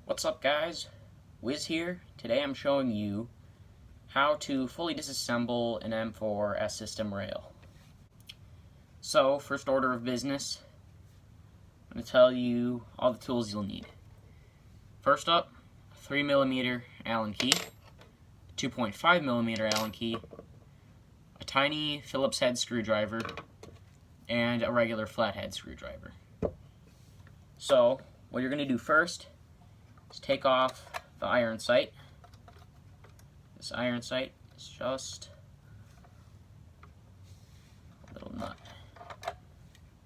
What's up, guys? Wiz here. Today I'm showing you how to fully disassemble an M4 S system rail. So, first order of business, I'm going to tell you all the tools you'll need. First up, 3mm Allen key, 2.5mm Allen key, a tiny Phillips head screwdriver, and a regular flathead screwdriver. So, what you're going to do first is take off the iron sight. This iron sight is just a little nut.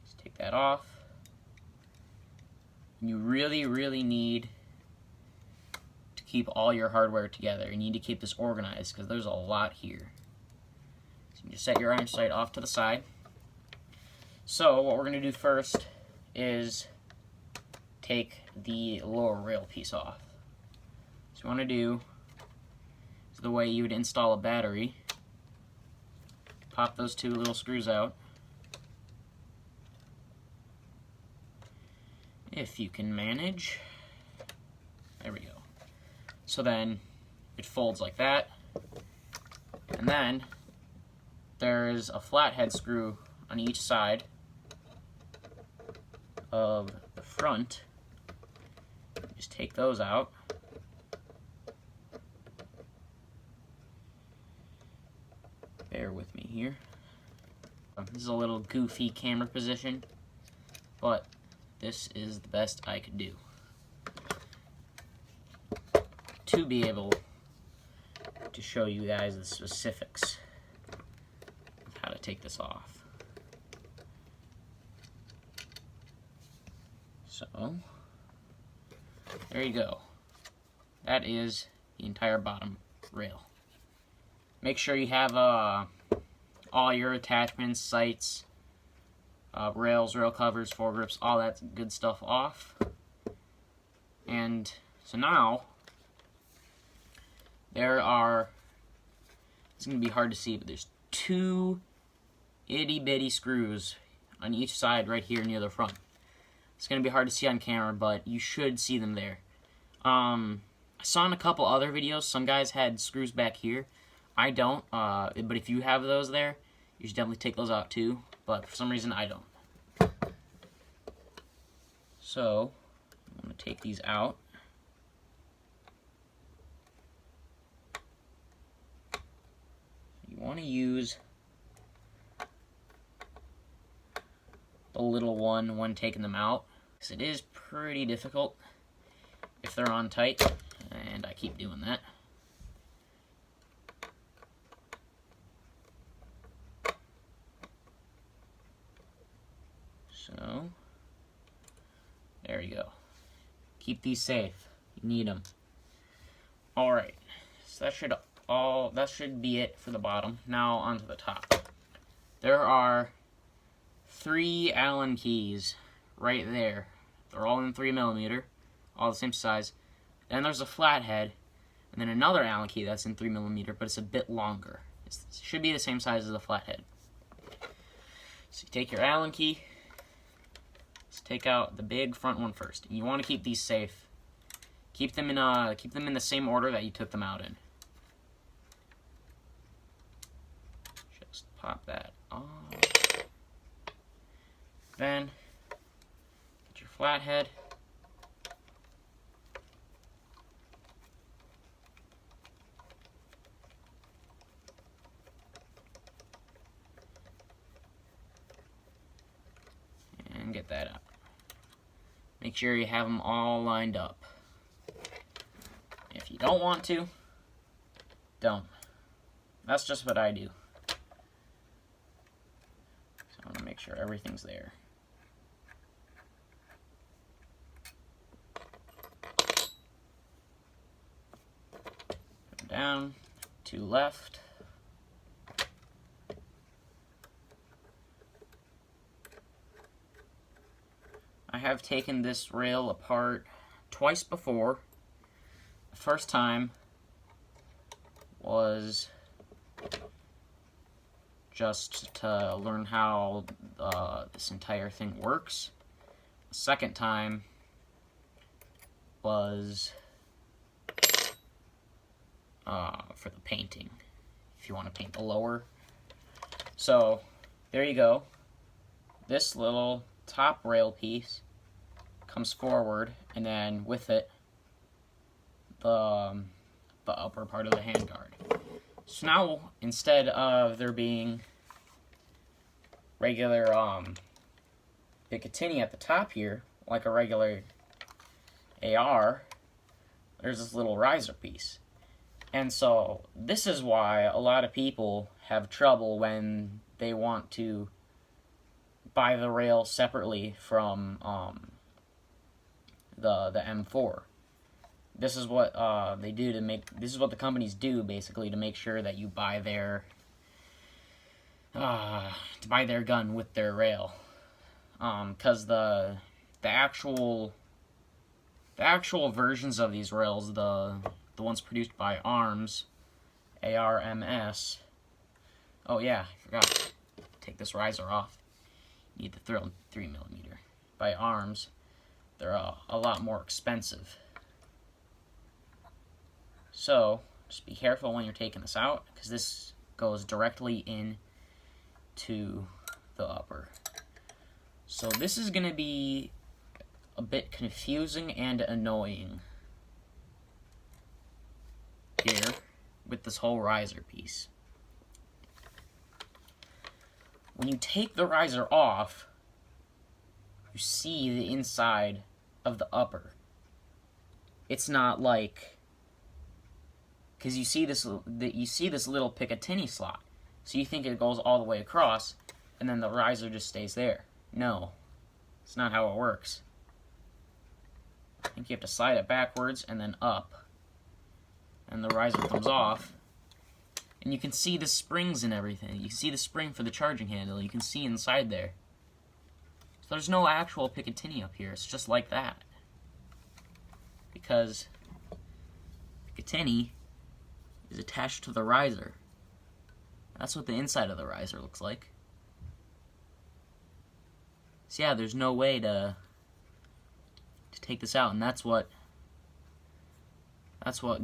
Just take that off. You really need to keep all your hardware together. You need to keep this organized because there's a lot here. So you just set your iron sight off to the side. So what we're going to do first is take the lower rail piece off. So what you want to do is the way you would install a battery. Pop those two little screws out. If you can manage. There we go. So then it folds like that. And then there's a flathead screw on each side of the front. Just take those out. Bear with me here. This is a little goofy camera position, but this is the best I could do to be able to show you guys the specifics of how to take this off. So there you go. That is the entire bottom rail. Make sure you have all your attachments, sights, rails, rail covers, foregrips, all that good stuff off. And so now it's going to be hard to see, but there's two itty bitty screws on each side right here near the front. It's going to be hard to see on camera, but you should see them there. I saw in a couple other videos, some guys had screws back here. I don't, but if you have those there, you should definitely take those out too, but for some reason I don't. So, I'm going to take these out. You want to use the little one when taking them out, because it is pretty difficult if they're on tight, and I keep doing that. So, there you go. Keep these safe. You need them. Alright, so that should be it for the bottom. Now onto the top. There are 3 Allen keys right there. They're all in 3mm, all the same size. Then there's a flathead, and then another Allen key that's in 3mm, but it's a bit longer. It should be the same size as the flathead. So you take your Allen key. Let's take out the big front one first. And you want to keep these safe. Keep them in the same order that you took them out in. Just pop that off. Then get your flathead. And get that out. Make sure you have them all lined up. If you don't want to, don't. That's just what I do. So I want to make sure everything's there. Put them down, 2 left. I have taken this rail apart twice before. The first time was just to learn how this entire thing works. The second time was for the painting, if you want to paint the lower. So there you go. This little top rail piece comes forward, and then with it the upper part of the handguard. So now, instead of there being regular Picatinny at the top here, like a regular AR, there's this little riser piece. And so this is why a lot of people have trouble when they want to buy the rail separately from the M4. This is what they do to make. This is what the companies do basically to make sure that you buy their gun with their rail, because the actual versions of these rails, the ones produced by ARMS, ARMS. Oh yeah, I forgot. Take this riser off. You need the 3mm. By ARMS, they're a lot more expensive. So just be careful when you're taking this out, because this goes directly into the upper. So this is going to be a bit confusing and annoying here with this whole riser piece. When you take the riser off, you see the inside of the upper. It's not like, because you see this little Picatinny slot, so you think it goes all the way across, and then the riser just stays there. No, it's not how it works. I think you have to slide it backwards and then up, and the riser comes off, and you can see the springs and everything. You can see the spring for the charging handle. You can see inside there. So there's no actual Picatinny up here. It's just like that, because Picatinny is attached to the riser. That's what the inside of the riser looks like. So yeah, there's no way to take this out, and that's what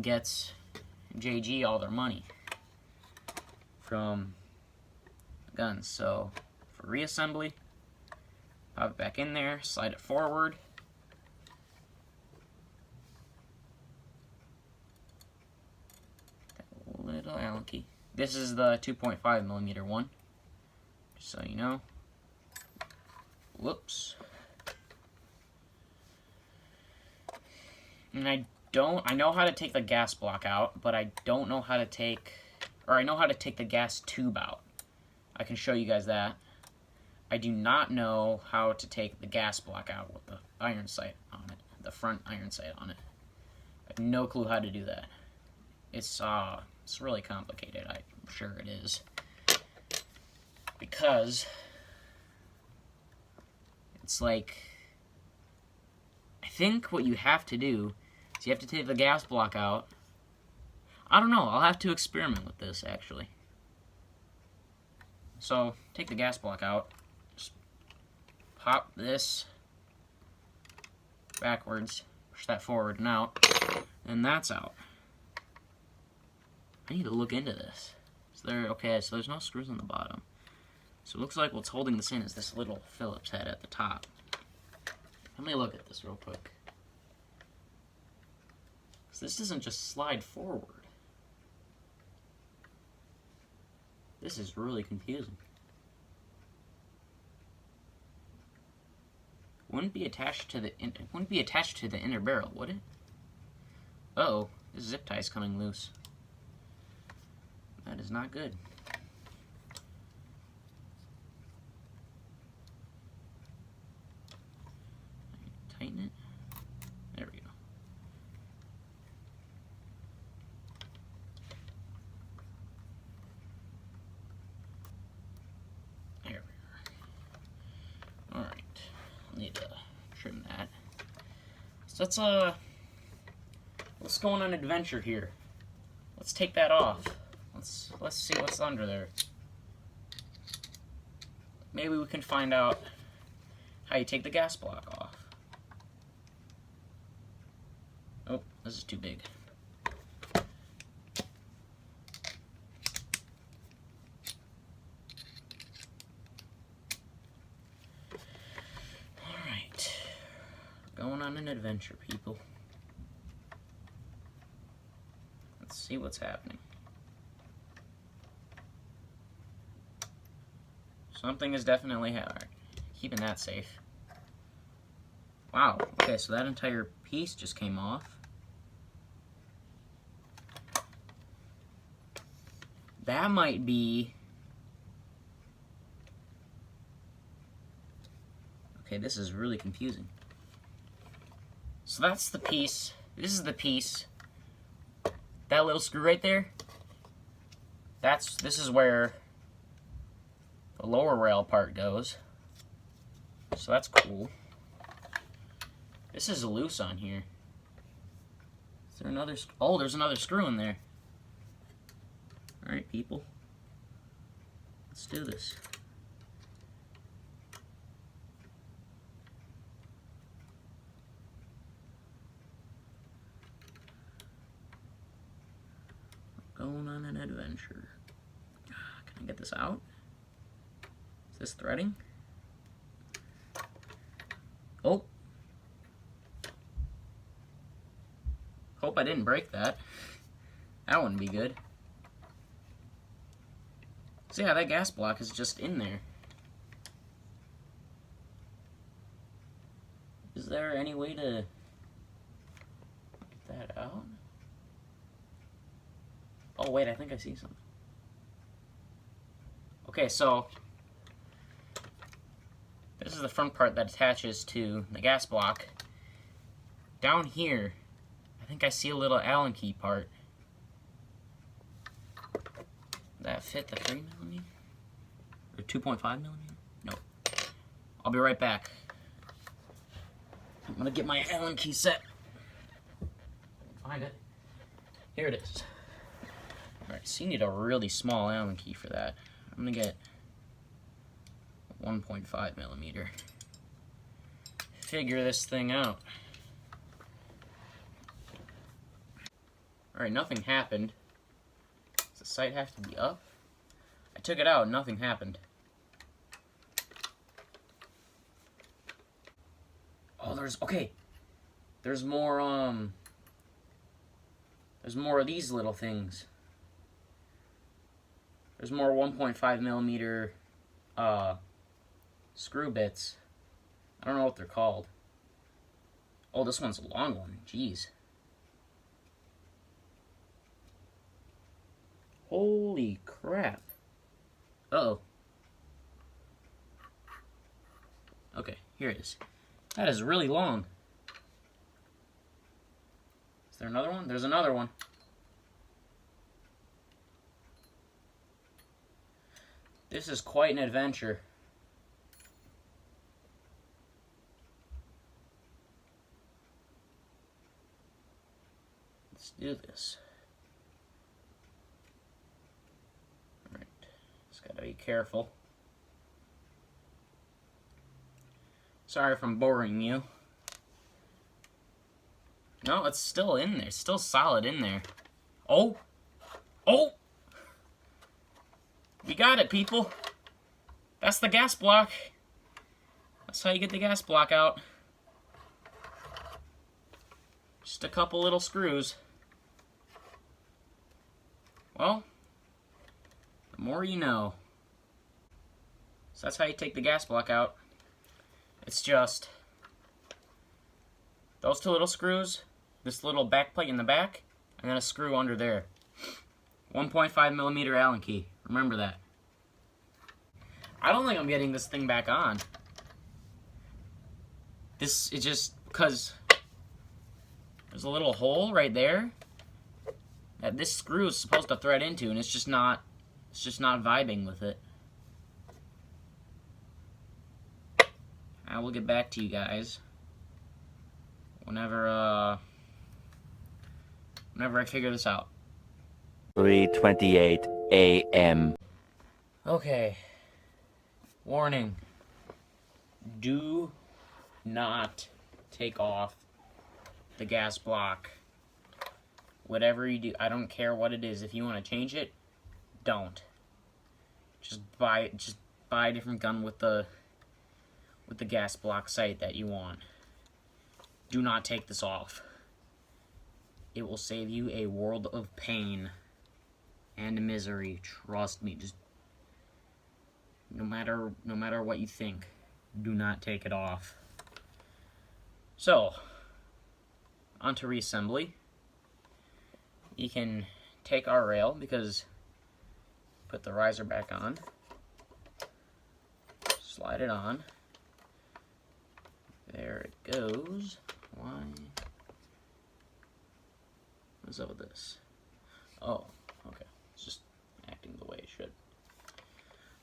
gets JG all their money from guns. So for reassembly, pop it back in there, slide it forward. Little Allen key. This is the 2.5mm one, just so you know. Whoops. And I know how to take the gas block out, but I don't know how to take, or I know how to take the gas tube out. I can show you guys that. I do not know how to take the gas block out with the iron sight on it, the front iron sight on it. I have no clue how to do that. It's really complicated. I'm sure it is, because it's like, I think what you have to do is you have to take the gas block out. I don't know. I'll have to experiment with this, actually. So take the gas block out. Just pop this backwards. Push that forward and out. And that's out. I need to look into this. Okay, so there's no screws on the bottom. So it looks like what's holding this in is this little Phillips head at the top. Let me look at this real quick. So this doesn't just slide forward. This is really confusing. Wouldn't be attached to the inner barrel, would it? Uh-oh, this zip tie is coming loose. That is not good. Tighten it. There we go. There we are. Alright. Need to trim that. So let's go on an adventure here. Let's take that off. Let's see what's under there. Maybe we can find out how you take the gas block off. Oh, this is too big. Alright. Going on an adventure, people. Let's see what's happening. Something is definitely happening. Keeping that safe. Wow, okay, so that entire piece just came off. That might be... Okay, this is really confusing. So that's the piece. This is the piece. That little screw right there. This is where the lower rail part goes. So that's cool. This is loose on here. Is there another? Oh, there's another screw in there. All right, people. Let's do this. Going on an adventure. Can I get this out? Is this threading? Oh. Hope I didn't break that. That wouldn't be good. See how that gas block is just in there. Is there any way to get that out? Oh wait, I think I see something. Okay, so this is the front part that attaches to the gas block. Down here, I think I see a little Allen key part. That fit the 3mm? Or 2.5mm? No. I'll be right back. I'm gonna get my Allen key set. Find it. Here it is. Alright, so you need a really small Allen key for that. I'm gonna get 1.5mm. Figure this thing out. Alright, nothing happened. Does the sight have to be up? I took it out, nothing happened. Oh, okay. There's more of these little things. There's more 1.5mm screw bits. I don't know what they're called. Oh, this one's a long one. Jeez. Holy crap. Uh-oh. Okay, here it is. That is really long. Is there another one? There's another one. This is quite an adventure. Let's do this. Alright, just gotta be careful. Sorry if I'm boring you. No, it's still in there. It's still solid in there. Oh! Oh! We got it, people. That's the gas block. That's how you get the gas block out. Just a couple little screws. Well, the more you know. So that's how you take the gas block out. It's just those two little screws, this little back plate in the back, and then a screw under there. 1.5mm Allen key. Remember that. I don't think I'm getting this thing back on. This is just because there's a little hole right there that this screw is supposed to thread into, and it's just not vibing with it. I will get back to you guys whenever I figure this out. 3:28 a.m. Okay. Warning. Do not take off the gas block. Whatever you do, I don't care what it is. If you want to change it, don't. Just buy a different gun with the gas block sight that you want. Do not take this off. It will save you a world of pain and misery. Trust me. Just no matter what you think, do not take it off. So, onto reassembly. You can take our rail, because put the riser back on, slide it on. There it goes. Why? What's up with this? Oh, okay. It's just acting the way it should.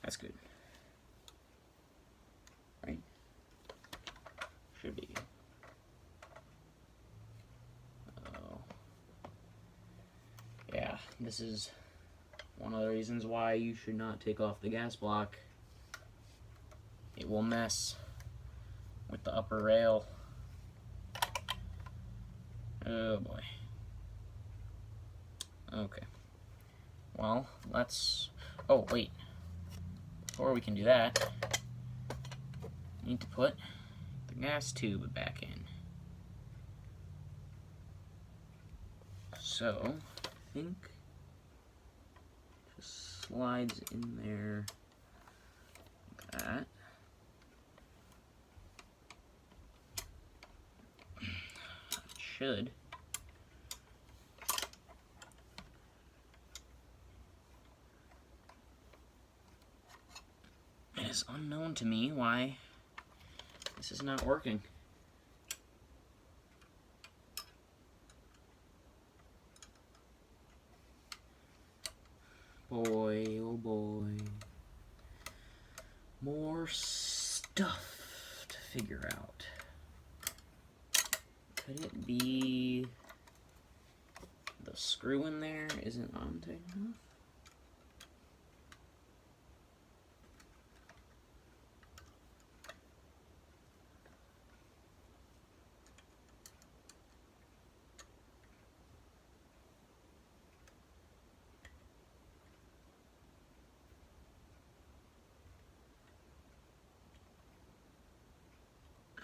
That's good. Right? Should be good. Oh. Yeah, this is one of the reasons why you should not take off the gas block. It will mess with the upper rail. Oh boy. Okay. Well, let's... Oh, wait. Before we can do that, we need to put the gas tube back in. So, I think just slides in there like that. It should. It is unknown to me why this is not working. Boy, oh boy. More stuff to figure out. Could it be the screw in there isn't on tight enough?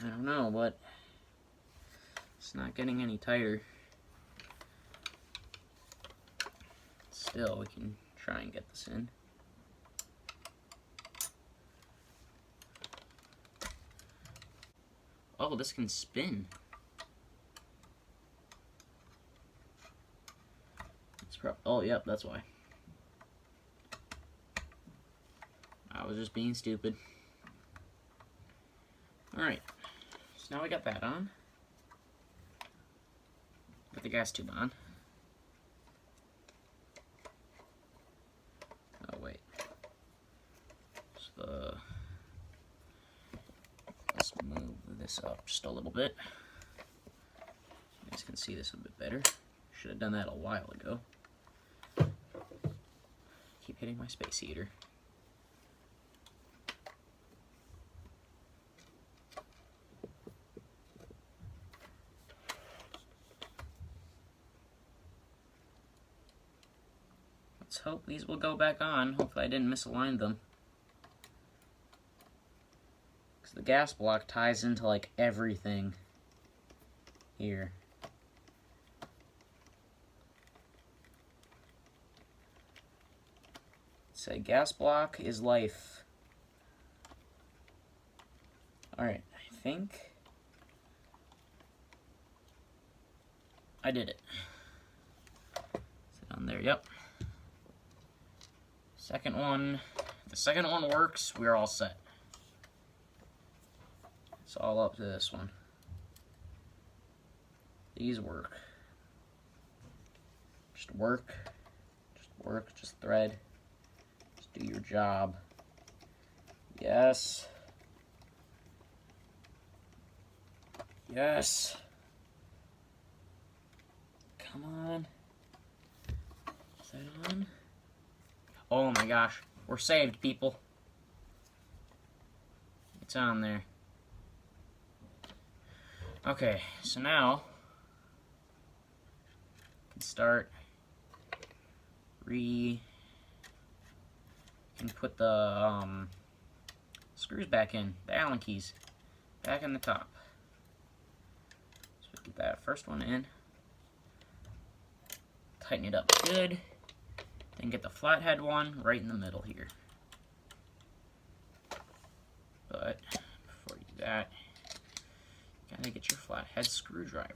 I don't know, but it's not getting any tighter. Still, we can try and get this in. Oh, this can spin. Oh, yep, that's why. I was just being stupid. Alright. So now we got that on. Put the gas tube on. Oh wait. So let's move this up just a little bit. You guys can see this a bit better. Should have done that a while ago. Keep hitting my space heater. Let's hope these will go back on. Hopefully I didn't misalign them. Because the gas block ties into like everything here. Say gas block is life. Alright, I think I did it. Is it on there? Yep. Second one. If the second one works, we're all set. It's all up to this one. These work. Just work. Just work. Just thread. Just do your job. Yes. Yes. Come on. Is that on? Oh my gosh. We're saved, people. It's on there. Okay, so now can start. And put the screws back in, the Allen keys, back in the top. So get that first one in. Tighten it up good. Then get the flathead one right in the middle here. But before you do that, you gotta get your flathead screwdriver.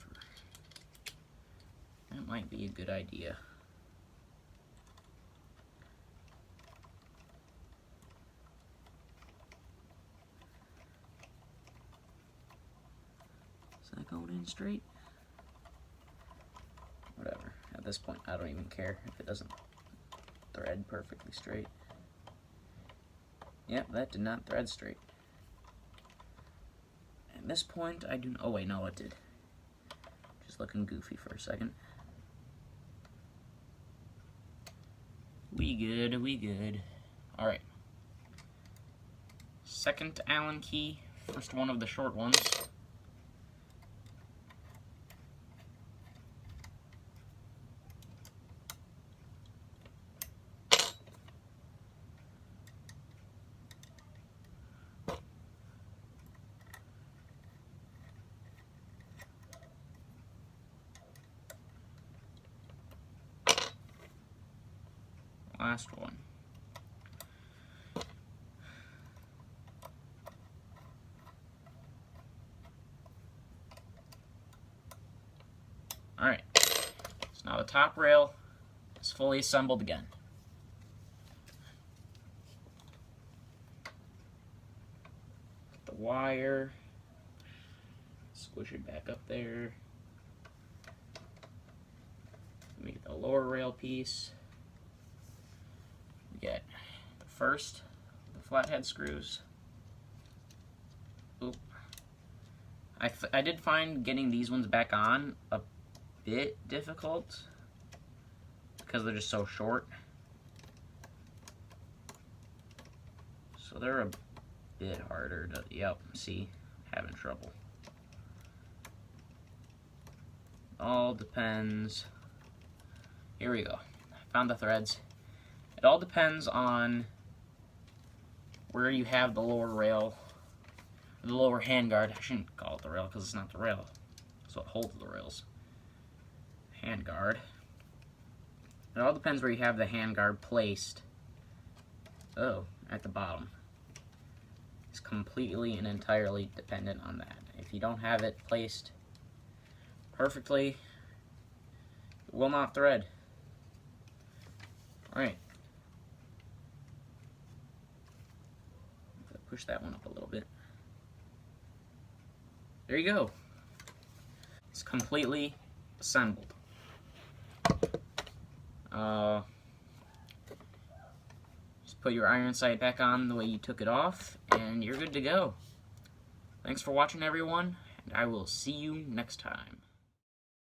That might be a good idea. Is that going in straight? Whatever. At this point, I don't even care if it doesn't thread perfectly straight. Yep, that did not thread straight. At this point, I do. Oh wait, no, it did. Just looking goofy for a second. We good, we good. Alright. Second Allen key, first one of the short ones. Last one. Alright, so now the top rail is fully assembled again. Put the wire, squish it back up there. Let me get the lower rail piece. Get the first, the flathead screws. Oop. I did find getting these ones back on a bit difficult because they're just so short. So they're a bit harder to, yep, see, having trouble. All depends. Here we go. Found the threads. It all depends on where you have the lower rail, the lower handguard. I shouldn't call it the rail because it's not the rail, so it holds the rails. Handguard. It all depends where you have the handguard placed. Oh, at the bottom. It's completely and entirely dependent on that. If you don't have it placed perfectly, it will not thread. Alright. Push that one up a little bit. There you go. It's completely assembled. Just put your iron sight back on the way you took it off, and you're good to go. Thanks for watching, everyone, and I will see you next time.